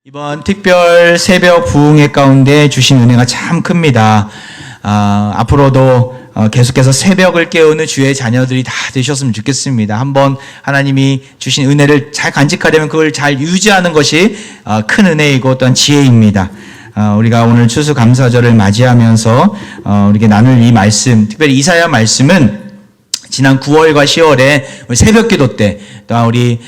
이번 특별 새벽 부흥회 가운데 주신 은혜가 참 큽니다. 앞으로도 계속해서 새벽을 깨우는 주의 자녀들이 다 되셨으면 좋겠습니다. 한번 하나님이 주신 은혜를 잘 간직하려면 그걸 잘 유지하는 것이 큰 은혜이고 또한 지혜입니다. 우리가 오늘 추수감사절을 맞이하면서 우리에게 나눌 이 말씀, 특별히 이사야 말씀은 지난 9월과 10월에 새벽 기도 때 또 우리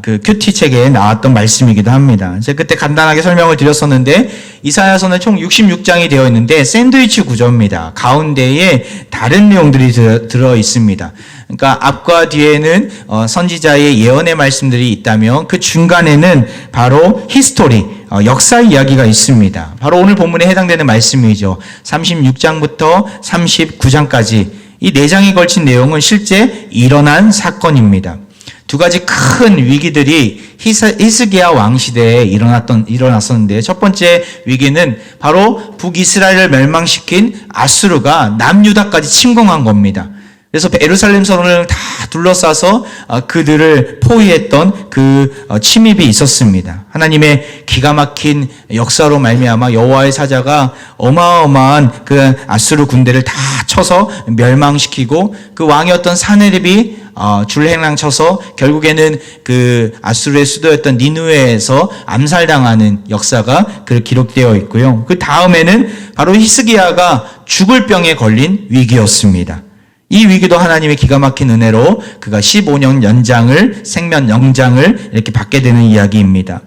그 큐티 책에 나왔던 말씀이기도 합니다. 제가 그때 간단하게 설명을 드렸었는데 이사야서는 총 66장이 되어 있는데 샌드위치 구조입니다. 가운데에 다른 내용들이 들어 있습니다. 그러니까 앞과 뒤에는 선지자의 예언의 말씀들이 있다면 그 중간에는 바로 히스토리, 역사 이야기가 있습니다. 바로 오늘 본문에 해당되는 말씀이죠. 36장부터 39장까지 이 4장에 걸친 내용은 실제 일어난 사건입니다. 두 가지 큰 위기들이 히스기야 왕 시대에 일어났었는데 첫 번째 위기는 바로 북이스라엘을 멸망시킨 아수르가 남유다까지 침공한 겁니다. 그래서 예루살렘 성을 다 둘러싸서 그들을 포위했던 그 침입이 있었습니다. 하나님의 기가 막힌 역사로 말미암아 여호와의 사자가 어마어마한 그 아수르 군대를 다 쳐서 멸망시키고 그 왕이었던 사네립이 줄행랑 쳐서 결국에는 그 아수르의 수도였던 니느웨에서 암살당하는 역사가 기록되어 있고요. 그 다음에는 바로 히스기야가 죽을 병에 걸린 위기였습니다. 이 위기도 하나님의 기가 막힌 은혜로 그가 15년 연장을, 생명 영장을 이렇게 받게 되는 이야기입니다.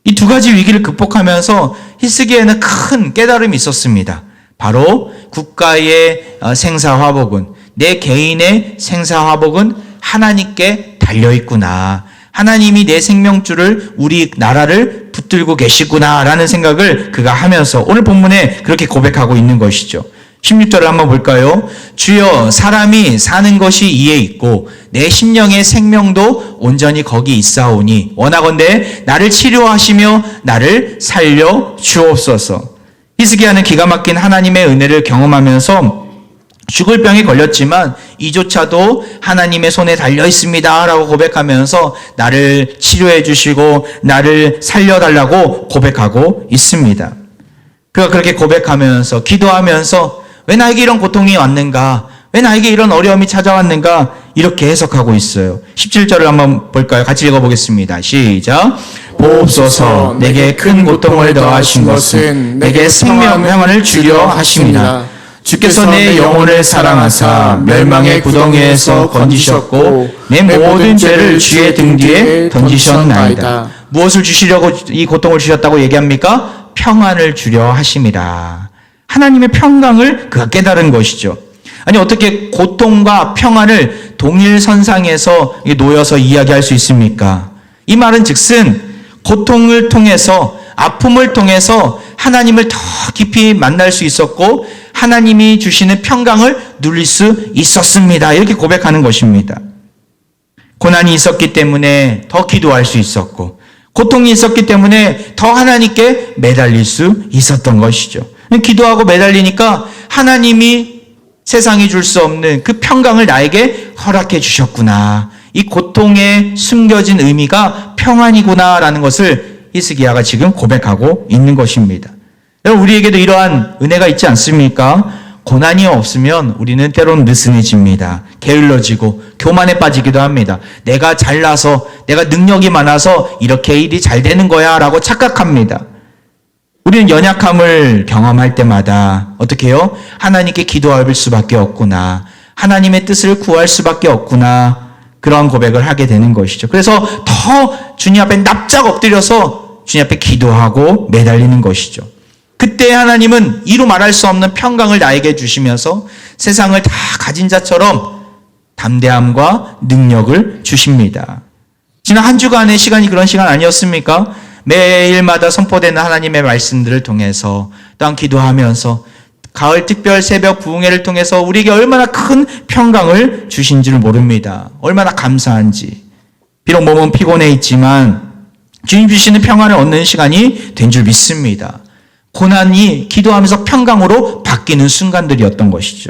이 두 가지 위기를 극복하면서 히스기야에는 큰 깨달음이 있었습니다. 바로 국가의 생사화복은, 내 개인의 생사화복은 하나님께 달려있구나. 하나님이 내 생명줄을, 우리 나라를 붙들고 계시구나 라는 생각을 그가 하면서 오늘 본문에 그렇게 고백하고 있는 것이죠. 16절을 한번 볼까요? 주여, 사람이 사는 것이 이에 있고 내 심령의 생명도 온전히 거기 있사오니 원하건대 나를 치료하시며 나를 살려 주옵소서. 히스기야는 기가 막힌 하나님의 은혜를 경험하면서 죽을 병에 걸렸지만 이조차도 하나님의 손에 달려 있습니다 라고 고백하면서 나를 치료해 주시고 나를 살려달라고 고백하고 있습니다. 그가 그렇게 고백하면서 기도하면서 왜 나에게 이런 고통이 왔는가? 왜 나에게 이런 어려움이 찾아왔는가? 이렇게 해석하고 있어요. 17절을 한번 볼까요? 같이 읽어보겠습니다. 시작. 보옵소서, 내게 큰 고통을 더하신 것은 내게 생명 평안을 주려 하심이라. 주께서 내 영혼을 사랑하사 멸망의 구덩이에서 건지셨고 내 모든 죄를 주의 등 뒤에 던지셨나이다. 무엇을 주시려고 이 고통을 주셨다고 얘기합니까? 평안을 주려 하심이라. 하나님의 평강을 그가 깨달은 것이죠. 아니, 어떻게 고통과 평안을 동일선상에서 놓여서 이야기할 수 있습니까? 이 말은 즉슨 고통을 통해서, 아픔을 통해서 하나님을 더 깊이 만날 수 있었고 하나님이 주시는 평강을 누릴 수 있었습니다. 이렇게 고백하는 것입니다. 고난이 있었기 때문에 더 기도할 수 있었고 고통이 있었기 때문에 더 하나님께 매달릴 수 있었던 것이죠. 기도하고 매달리니까 하나님이 세상이 줄 수 없는 그 평강을 나에게 허락해 주셨구나. 이 고통에 숨겨진 의미가 평안이구나라는 것을 히스기야가 지금 고백하고 있는 것입니다. 여러분, 우리에게도 이러한 은혜가 있지 않습니까? 고난이 없으면 우리는 때로는 느슨해집니다. 게을러지고 교만에 빠지기도 합니다. 내가 잘나서, 내가 능력이 많아서 이렇게 일이 잘 되는 거야 라고 착각합니다. 우리는 연약함을 경험할 때마다 어떻게 해요? 하나님께 기도할 수밖에 없구나. 하나님의 뜻을 구할 수밖에 없구나. 그런 고백을 하게 되는 것이죠. 그래서 더 주님 앞에 납작 엎드려서 주님 앞에 기도하고 매달리는 것이죠. 그때 하나님은 이루 말할 수 없는 평강을 나에게 주시면서 세상을 다 가진 자처럼 담대함과 능력을 주십니다. 지난 한 주간의 시간이 그런 시간 아니었습니까? 매일마다 선포되는 하나님의 말씀들을 통해서 또한 기도하면서 가을 특별 새벽 부흥회를 통해서 우리에게 얼마나 큰 평강을 주신 줄 모릅니다. 얼마나 감사한지. 비록 몸은 피곤해 있지만 주님 주시는 평안을 얻는 시간이 된 줄 믿습니다. 고난이 기도하면서 평강으로 바뀌는 순간들이었던 것이죠.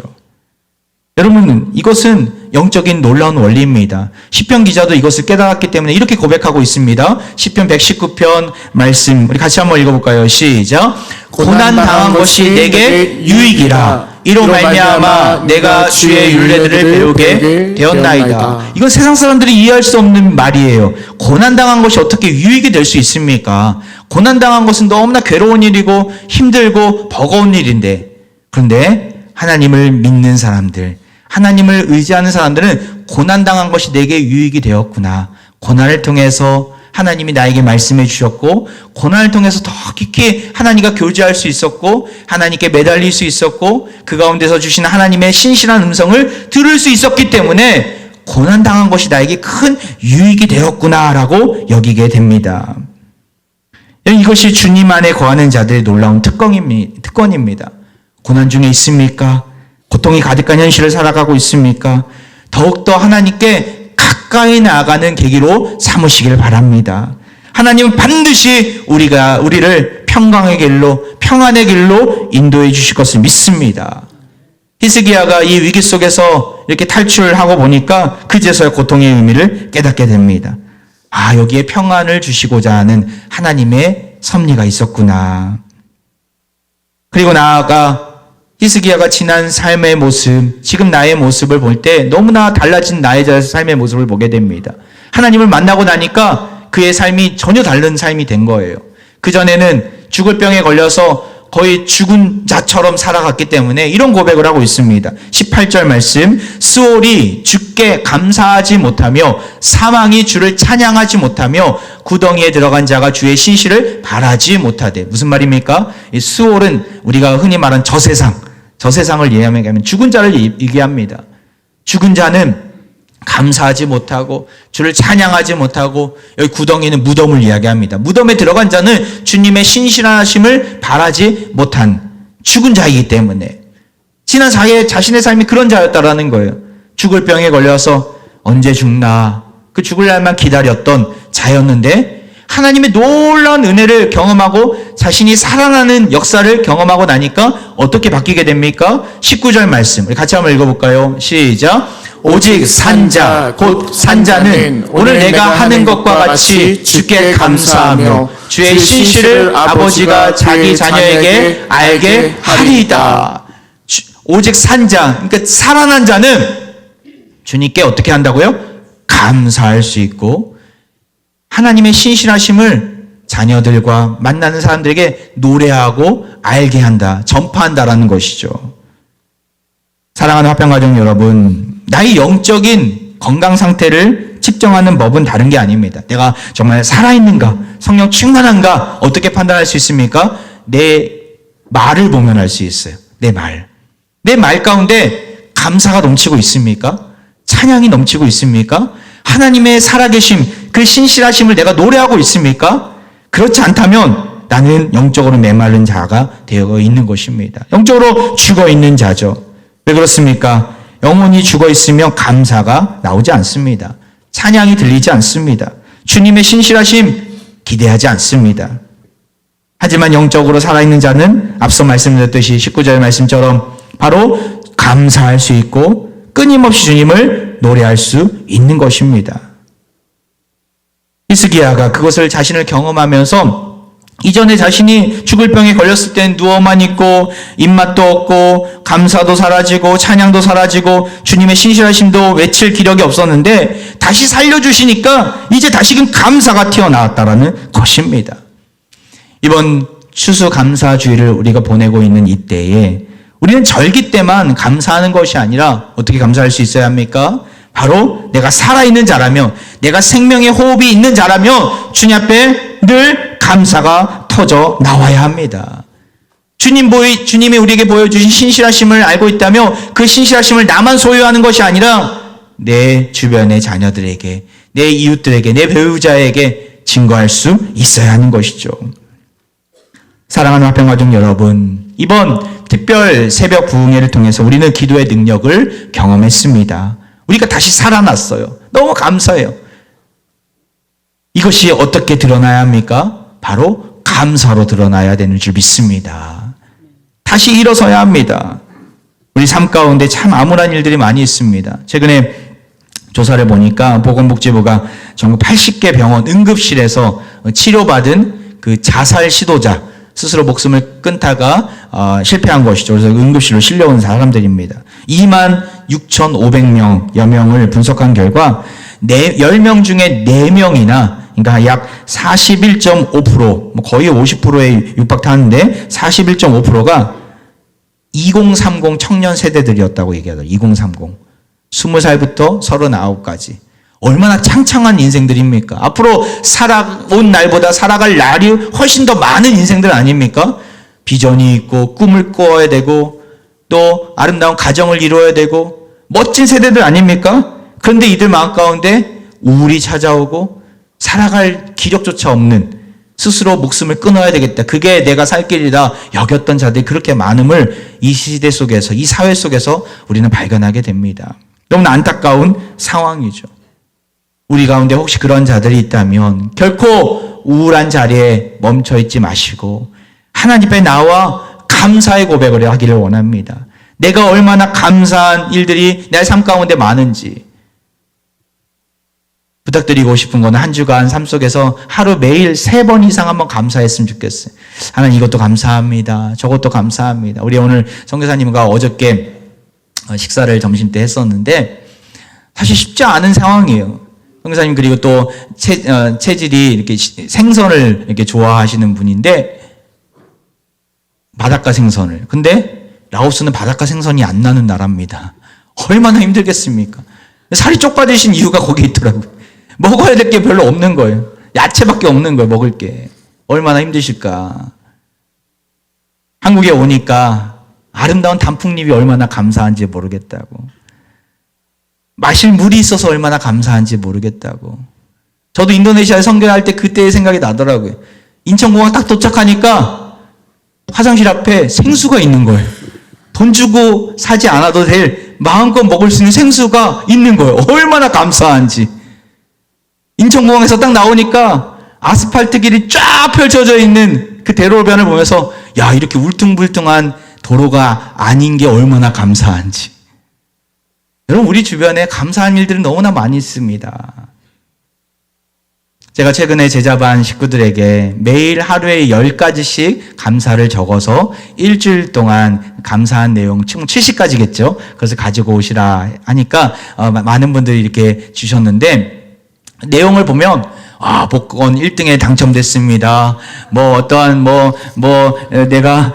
여러분, 이것은 영적인 놀라운 원리입니다. 시편 기자도 이것을 깨달았기 때문에 이렇게 고백하고 있습니다. 시편 119편 말씀 우리 같이 한번 읽어볼까요? 시작. 고난 당한 것이 내게 유익이라. 이로 말미암아 내가 주의 율례들을 배우게 되었나이다. 이건 세상 사람들이 이해할 수 없는 말이에요. 고난당한 것이 어떻게 유익이 될 수 있습니까? 고난당한 것은 너무나 괴로운 일이고 힘들고 버거운 일인데, 그런데 하나님을 믿는 사람들, 하나님을 의지하는 사람들은 고난당한 것이 내게 유익이 되었구나. 고난을 통해서 하나님이 나에게 말씀해 주셨고, 고난을 통해서 더 깊이 하나님과 교제할 수 있었고, 하나님께 매달릴 수 있었고, 그 가운데서 주신 하나님의 신실한 음성을 들을 수 있었기 때문에 고난당한 것이 나에게 큰 유익이 되었구나라고 여기게 됩니다. 이것이 주님 안에 거하는 자들의 놀라운 특권입니다. 고난 중에 있습니까? 고통이 가득한 현실을 살아가고 있습니까? 더욱더 하나님께 가까이 나아가는 계기로 삼으시길 바랍니다. 하나님은 반드시 우리를 평강의 길로, 평안의 길로 인도해 주실 것을 믿습니다. 히스기야가 이 위기 속에서 이렇게 탈출하고 보니까 그제서야 고통의 의미를 깨닫게 됩니다. 아, 여기에 평안을 주시고자 하는 하나님의 섭리가 있었구나. 그리고 나아가 히스기야가 지난 삶의 모습, 지금 나의 모습을 볼 때 너무나 달라진 나의 삶의 모습을 보게 됩니다. 하나님을 만나고 나니까 그의 삶이 전혀 다른 삶이 된 거예요. 그전에는 죽을 병에 걸려서 거의 죽은 자처럼 살아갔기 때문에 이런 고백을 하고 있습니다. 18절 말씀, 스올이 주께 감사하지 못하며 사망이 주를 찬양하지 못하며 구덩이에 들어간 자가 주의 신실을 바라지 못하되. 무슨 말입니까? 이 스올은 우리가 흔히 말하는 저세상을 이해하면 죽은 자를 얘기합니다. 죽은 자는 감사하지 못하고 주를 찬양하지 못하고, 여기 구덩이는 무덤을 이야기합니다. 무덤에 들어간 자는 주님의 신실하심을 바라지 못한 죽은 자이기 때문에 지난 자신의 삶이 그런 자였다라는 거예요. 죽을 병에 걸려서 언제 죽나, 그 죽을 날만 기다렸던 자였는데 하나님의 놀라운 은혜를 경험하고 자신이 살아나는 역사를 경험하고 나니까 어떻게 바뀌게 됩니까? 19절 말씀 우리 같이 한번 읽어볼까요? 시작. 오직 산자 곧 산자는 오늘 내가 하는 것과 같이 주께 감사하며 주의 신실을 아버지가 자기 자녀에게 알게 하리이다. 오직 산자, 그러니까 살아난 자는 주님께 어떻게 한다고요? 감사할 수 있고 하나님의 신실하심을 자녀들과 만나는 사람들에게 노래하고 알게 한다, 전파한다라는 것이죠. 사랑하는 화평가족 여러분, 나의 영적인 건강 상태를 측정하는 법은 다른 게 아닙니다. 내가 정말 살아있는가, 성령 충만한가 어떻게 판단할 수 있습니까? 내 말을 보면 알 수 있어요. 내 말 가운데 감사가 넘치고 있습니까? 찬양이 넘치고 있습니까? 하나님의 살아계심, 그 신실하심을 내가 노래하고 있습니까? 그렇지 않다면 나는 영적으로 메마른 자가 되어 있는 것입니다. 영적으로 죽어 있는 자죠. 왜 그렇습니까? 영혼이 죽어 있으면 감사가 나오지 않습니다. 찬양이 들리지 않습니다. 주님의 신실하심 기대하지 않습니다. 하지만 영적으로 살아있는 자는 앞서 말씀드렸듯이 19절 말씀처럼 바로 감사할 수 있고 끊임없이 주님을 노래할 수 있는 것입니다. 히스기야가 그것을 자신을 경험하면서 이전에 자신이 죽을 병에 걸렸을 땐 누워만 있고 입맛도 없고 감사도 사라지고 찬양도 사라지고 주님의 신실하심도 외칠 기력이 없었는데 다시 살려주시니까 이제 다시금 감사가 튀어나왔다라는 것입니다. 이번 추수감사주의를 우리가 보내고 있는 이때에 우리는 절기 때만 감사하는 것이 아니라 어떻게 감사할 수 있어야 합니까? 바로 내가 살아있는 자라면, 내가 생명의 호흡이 있는 자라면 주님 앞에 늘 감사가 터져 나와야 합니다. 주님이 우리에게 보여주신 신실하심을 알고 있다면 그 신실하심을 나만 소유하는 것이 아니라 내 주변의 자녀들에게, 내 이웃들에게, 내 배우자에게 증거할 수 있어야 하는 것이죠. 사랑하는 화평가족 여러분, 이번 특별 새벽 부흥회를 통해서 우리는 기도의 능력을 경험했습니다. 우리가 다시 살아났어요. 너무 감사해요. 이것이 어떻게 드러나야 합니까? 바로 감사로 드러나야 되는 줄 믿습니다. 다시 일어서야 합니다. 우리 삶 가운데 참 암울한 일들이 많이 있습니다. 최근에 조사를 보니까 보건복지부가 전국 80개 병원 응급실에서 치료받은 그 자살 시도자, 스스로 목숨을 끊다가 실패한 것이죠. 그래서 응급실로 실려온 사람들입니다. 26,500명여 명을 분석한 결과 10명 중에 4명이나, 그러니까 약 41.5%, 거의 50%에 육박하는데 41.5%가 2030 청년 세대들이었다고 얘기하더라고요. 2030. 20살부터 39까지. 얼마나 창창한 인생들입니까? 앞으로 살아온 날보다 살아갈 날이 훨씬 더 많은 인생들 아닙니까? 비전이 있고 꿈을 꾸어야 되고 또 아름다운 가정을 이루어야 되고 멋진 세대들 아닙니까? 그런데 이들 마음 가운데 우울이 찾아오고 살아갈 기력조차 없는, 스스로 목숨을 끊어야 되겠다, 그게 내가 살 길이다 여겼던 자들이 그렇게 많음을 이 시대 속에서, 이 사회 속에서 우리는 발견하게 됩니다. 너무나 안타까운 상황이죠. 우리 가운데 혹시 그런 자들이 있다면 결코 우울한 자리에 멈춰 있지 마시고 하나님 앞에 나와 감사의 고백을 하기를 원합니다. 내가 얼마나 감사한 일들이 내 삶 가운데 많은지 부탁드리고 싶은 거는 한 주간 삶 속에서 하루 매일 3번 이상 한번 감사했으면 좋겠어요. 하나님 이것도 감사합니다. 저것도 감사합니다. 우리 오늘 선교사님과 어저께 식사를 점심 때 했었는데 사실 쉽지 않은 상황이에요. 선교사님 그리고 또 체질이 이렇게 생선을 이렇게 좋아하시는 분인데 바닷가 생선을. 근데 라오스는 바닷가 생선이 안 나는 나라입니다. 얼마나 힘들겠습니까? 살이 쪽 빠지신 이유가 거기 있더라고요. 먹어야 될 게 별로 없는 거예요. 야채밖에 없는 거예요, 먹을 게. 얼마나 힘드실까. 한국에 오니까 아름다운 단풍잎이 얼마나 감사한지 모르겠다고. 마실 물이 있어서 얼마나 감사한지 모르겠다고. 저도 인도네시아에 선교할 때 그때의 생각이 나더라고요. 인천공항 딱 도착하니까 화장실 앞에 생수가 있는 거예요. 돈 주고 사지 않아도 될 마음껏 먹을 수 있는 생수가 있는 거예요. 얼마나 감사한지. 인천공항에서 딱 나오니까 아스팔트 길이 쫙 펼쳐져 있는 그 대로변을 보면서 야, 이렇게 울퉁불퉁한 도로가 아닌 게 얼마나 감사한지. 여러분, 우리 주변에 감사한 일들은 너무나 많이 있습니다. 제가 최근에 제자반 식구들에게 매일 하루에 10가지씩 감사를 적어서 일주일 동안 감사한 내용, 총 70가지겠죠. 그래서 가지고 오시라 하니까 많은 분들이 이렇게 주셨는데 내용을 보면 복권 1등에 당첨됐습니다. 어떠한 내가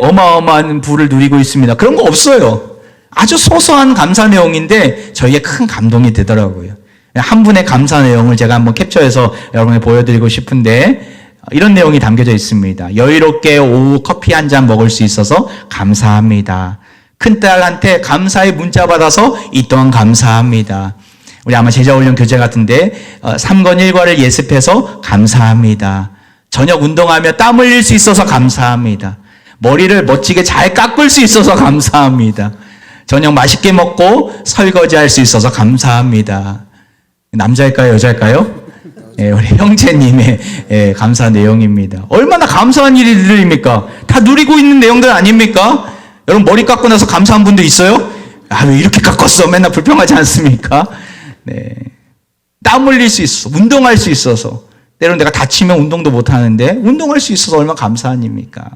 어마어마한 부를 누리고 있습니다. 그런 거 없어요. 아주 소소한 감사 내용인데 저에게 큰 감동이 되더라고요. 한 분의 감사 내용을 제가 한번 캡처해서 여러분에게 보여드리고 싶은데 이런 내용이 담겨져 있습니다. 여유롭게 오후 커피 한 잔 먹을 수 있어서 감사합니다. 큰딸한테 감사의 문자 받아서 이 또한 감사합니다. 우리 아마 제자훈련 교재 같은데 3권 1과를 예습해서 감사합니다. 저녁 운동하며 땀 흘릴 수 있어서 감사합니다. 머리를 멋지게 잘 깎을 수 있어서 감사합니다. 저녁 맛있게 먹고 설거지할 수 있어서 감사합니다. 남자일까요? 여자일까요? 우리 형제님의 감사 내용입니다. 얼마나 감사한 일들입니까? 다 누리고 있는 내용들 아닙니까? 여러분 머리 깎고 나서 감사한 분도 있어요? 왜 이렇게 깎았어? 맨날 불평하지 않습니까? 네. 땀 흘릴 수 있어. 운동할 수 있어서. 때로는 내가 다치면 운동도 못 하는데 운동할 수 있어서 얼마나 감사한 일입니까?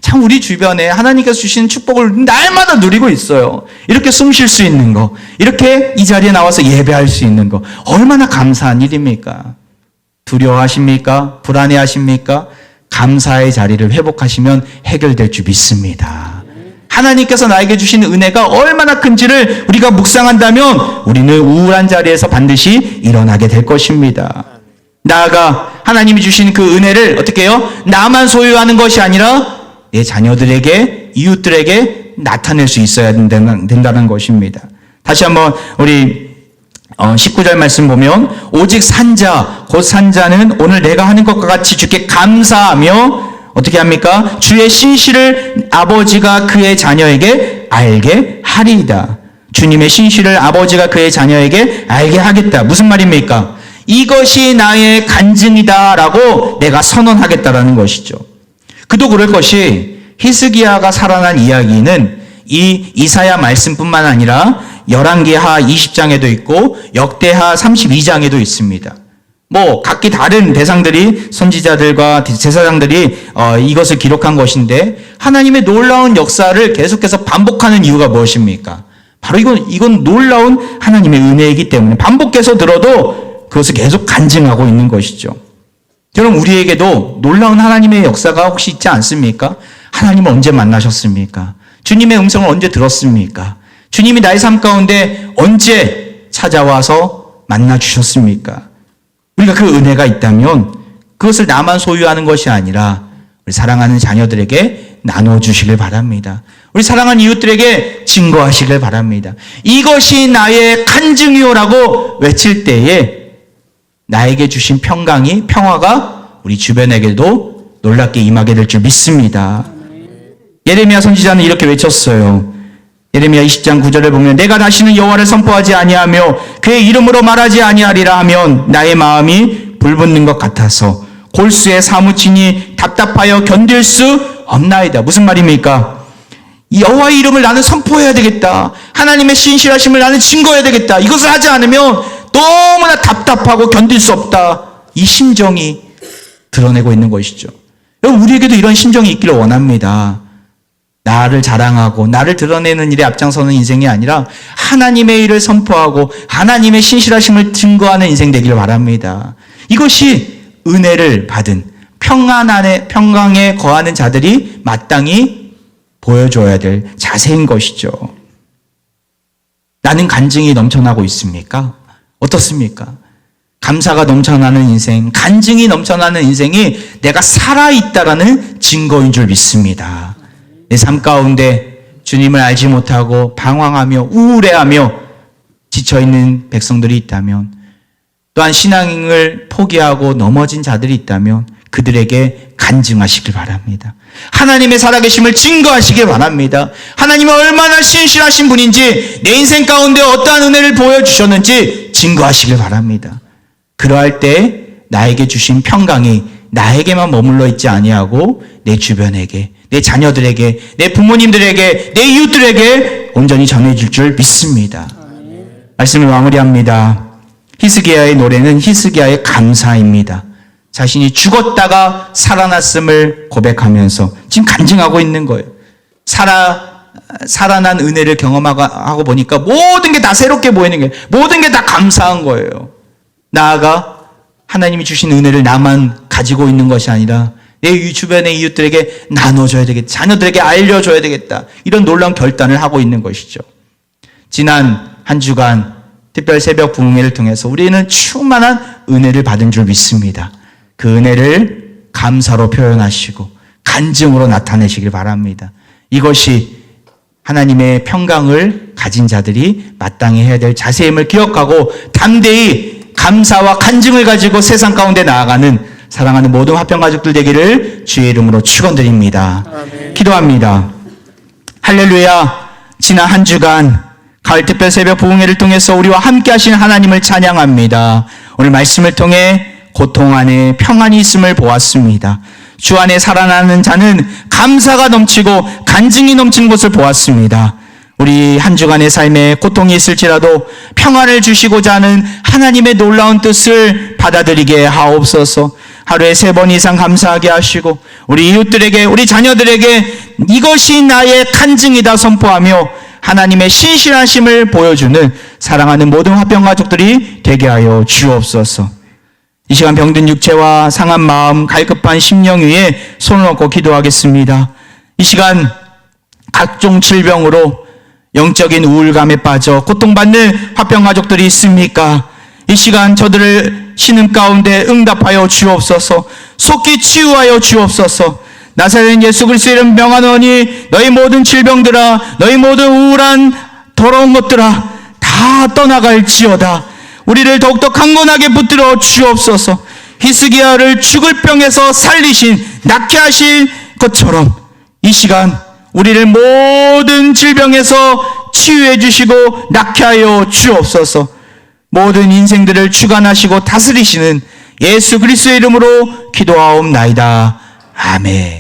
참 우리 주변에 하나님께서 주신 축복을 날마다 누리고 있어요. 이렇게 숨 쉴 수 있는 거, 이렇게 이 자리에 나와서 예배할 수 있는 거, 얼마나 감사한 일입니까? 두려워하십니까? 불안해하십니까? 감사의 자리를 회복하시면 해결될 줄 믿습니다. 하나님께서 나에게 주신 은혜가 얼마나 큰지를 우리가 묵상한다면 우리는 우울한 자리에서 반드시 일어나게 될 것입니다. 나아가 하나님이 주신 그 은혜를 어떻게 해요? 나만 소유하는 것이 아니라 내 자녀들에게, 이웃들에게 나타낼 수 있어야 된다는 것입니다. 다시 한번 우리 19절 말씀 보면 오직 산자, 곧 산자는 오늘 내가 하는 것과 같이 주께 감사하며 어떻게 합니까? 주의 신실을 아버지가 그의 자녀에게 알게 하리이다. 주님의 신실을 아버지가 그의 자녀에게 알게 하겠다. 무슨 말입니까? 이것이 나의 간증이다 라고 내가 선언하겠다라는 것이죠. 그도 그럴 것이 히스기야가 살아난 이야기는 이 이사야 말씀뿐만 아니라 열왕기하 20장에도 있고 역대하 32장에도 있습니다. 각기 다른 대상들이 선지자들과 제사장들이 이것을 기록한 것인데 하나님의 놀라운 역사를 계속해서 반복하는 이유가 무엇입니까? 바로 이건 놀라운 하나님의 은혜이기 때문에 반복해서 들어도 그것을 계속 간증하고 있는 것이죠. 여러분, 우리에게도 놀라운 하나님의 역사가 혹시 있지 않습니까? 하나님을 언제 만나셨습니까? 주님의 음성을 언제 들었습니까? 주님이 나의 삶 가운데 언제 찾아와서 만나주셨습니까? 우리가 그 은혜가 있다면 그것을 나만 소유하는 것이 아니라 우리 사랑하는 자녀들에게 나눠주시길 바랍니다. 우리 사랑하는 이웃들에게 증거하시길 바랍니다. 이것이 나의 간증이요라고 외칠 때에 나에게 주신 평화가 우리 주변에게도 놀랍게 임하게 될 줄 믿습니다. 예레미야 선지자는 이렇게 외쳤어요. 예레미야 20장 9절을 보면 내가 다시는 여호와를 선포하지 아니하며 그의 이름으로 말하지 아니하리라 하면 나의 마음이 불붙는 것 같아서 골수에 사무치니 답답하여 견딜 수 없나이다. 무슨 말입니까? 여호와의 이름을 나는 선포해야 되겠다. 하나님의 신실하심을 나는 증거해야 되겠다. 이것을 하지 않으면 너무나 답답하고 견딜 수 없다. 이 심정이 드러내고 있는 것이죠. 여러분, 우리에게도 이런 심정이 있기를 원합니다. 나를 자랑하고 나를 드러내는 일에 앞장서는 인생이 아니라 하나님의 일을 선포하고 하나님의 신실하심을 증거하는 인생 되기를 바랍니다. 이것이 은혜를 받은 평강에 거하는 자들이 마땅히 보여줘야 될 자세인 것이죠. 나는 간증이 넘쳐나고 있습니까? 어떻습니까? 감사가 넘쳐나는 인생, 간증이 넘쳐나는 인생이 내가 살아있다라는 증거인 줄 믿습니다. 내 삶 가운데 주님을 알지 못하고 방황하며 우울해하며 지쳐있는 백성들이 있다면, 또한 신앙을 포기하고 넘어진 자들이 있다면 그들에게 간증하시길 바랍니다. 하나님의 살아계심을 증거하시길 바랍니다. 하나님은 얼마나 신실하신 분인지, 내 인생 가운데 어떠한 은혜를 보여주셨는지 증거하시길 바랍니다. 그러할 때 나에게 주신 평강이 나에게만 머물러 있지 아니하고 내 주변에게, 내 자녀들에게, 내 부모님들에게, 내 이웃들에게 온전히 전해질 줄 믿습니다. 말씀을 마무리합니다. 히스기야의 노래는 히스기야의 감사입니다. 자신이 죽었다가 살아났음을 고백하면서 지금 간증하고 있는 거예요. 살아난 은혜를 경험하고 보니까 모든 게 다 새롭게 보이는 거예요. 모든 게 다 감사한 거예요. 나아가 하나님이 주신 은혜를 나만 가지고 있는 것이 아니라 내 주변의 이웃들에게 나눠줘야 되겠다. 자녀들에게 알려줘야 되겠다. 이런 놀라운 결단을 하고 있는 것이죠. 지난 한 주간 특별 새벽 부흥회를 통해서 우리는 충만한 은혜를 받은 줄 믿습니다. 그 은혜를 감사로 표현하시고 간증으로 나타내시길 바랍니다. 이것이 하나님의 평강을 가진 자들이 마땅히 해야 될 자세임을 기억하고 담대히 감사와 간증을 가지고 세상 가운데 나아가는 사랑하는 모든 화평가족들 되기를 주의 이름으로 축원드립니다. 아멘. 기도합니다. 할렐루야. 지난 한 주간 가을 특별 새벽 부흥회를 통해서 우리와 함께 하신 하나님을 찬양합니다. 오늘 말씀을 통해 고통 안에 평안이 있음을 보았습니다. 주 안에 살아나는 자는 감사가 넘치고 간증이 넘치는 것을 보았습니다. 우리 한 주간의 삶에 고통이 있을지라도 평안을 주시고자 하는 하나님의 놀라운 뜻을 받아들이게 하옵소서. 하루에 3번 이상 감사하게 하시고 우리 이웃들에게, 우리 자녀들에게 이것이 나의 간증이다 선포하며 하나님의 신실하심을 보여주는 사랑하는 모든 화평가족들이 되게 하여 주옵소서. 이 시간 병든 육체와 상한 마음, 갈급한 심령 위에 손을 얹고 기도하겠습니다. 이 시간 각종 질병으로 영적인 우울감에 빠져 고통받는 화평가족들이 있습니까? 이 시간 저들을 신음 가운데 응답하여 주옵소서. 속히 치유하여 주옵소서. 나사렛 예수 그리스도의 이름 명하노니 너희 모든 질병들아, 너희 모든 우울한 더러운 것들아 다 떠나갈지어다. 우리를 더욱더 강건하게 붙들어 주옵소서. 히스기야를 죽을 병에서 살리신, 낫게 하신 것처럼 이 시간 우리를 모든 질병에서 치유해 주시고 낫게 하여 주옵소서. 모든 인생들을 주관하시고 다스리시는 예수 그리스도의 이름으로 기도하옵나이다. 아멘.